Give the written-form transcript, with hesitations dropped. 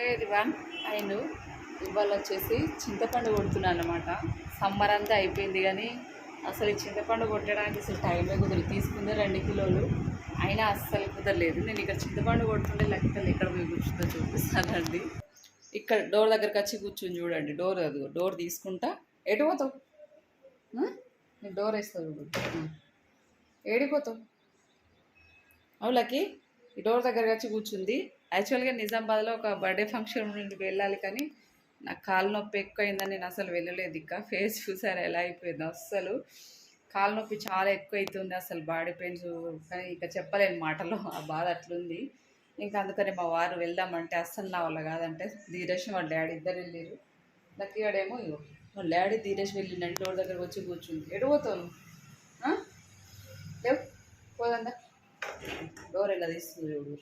Everyone and ఇవాళ వచ్చేసి చింతపండు కొడుతున్నాను అనమాట. సమ్మర్ అంతా అయిపోయింది కానీ అసలు ఈ చింతపండు కొట్టడానికి అసలు టైమే కుదరదు. తీసుకుందే 2 కిలోలు అయినా అస్సలు కుదరలేదు. నేను ఇక్కడ చింతపండు కొడుతుంటే లెక్కలు ఎక్కడ పోయి కూర్చుందో చూపిస్తానండి. ఇక్కడ డోర్ దగ్గరికి వచ్చి కూర్చుని చూడండి. డోర్ అది డోర్ తీసుకుంటా. ఎటు పోతావు? నేను డోర్ వేస్తావు చూడు. ఏడిపోతావు అవులకి ఈ డోర్ దగ్గరకు వచ్చి కూర్చుంది. యాక్చువల్గా నిజామాబాద్లో ఒక బర్త్డే ఫంక్షన్ నుండి వెళ్ళాలి కానీ నాకు కాలు నొప్పి ఎక్కువైందని నేను అసలు వెళ్ళలేదు. ఇంకా ఫేస్ చూసారు ఎలా అయిపోయిందో. అస్సలు కాలు నొప్పి చాలా ఎక్కువ అవుతుంది, అసలు బాడీ పెయిన్స్. కానీ ఇంకా చెప్పలేని మాటలో ఆ బాధ అట్లుంది. ఇంకా అందుకని మా వారు వెళ్దామంటే అస్సలు నా వల్ల కాదంటే ధీరేష్ వాళ్ళ డాడీ ఇద్దరు వెళ్ళారు. లక్కీగాడేమో ఇగో వాళ్ళ డాడీ ధీరేష్ వెళ్ళిండండి. డోర్ దగ్గరకు వచ్చి కూర్చుంది. ఎడిపోతాను లేవు పోదందా. డోర్ ఎలా తీస్తుంది చూడు.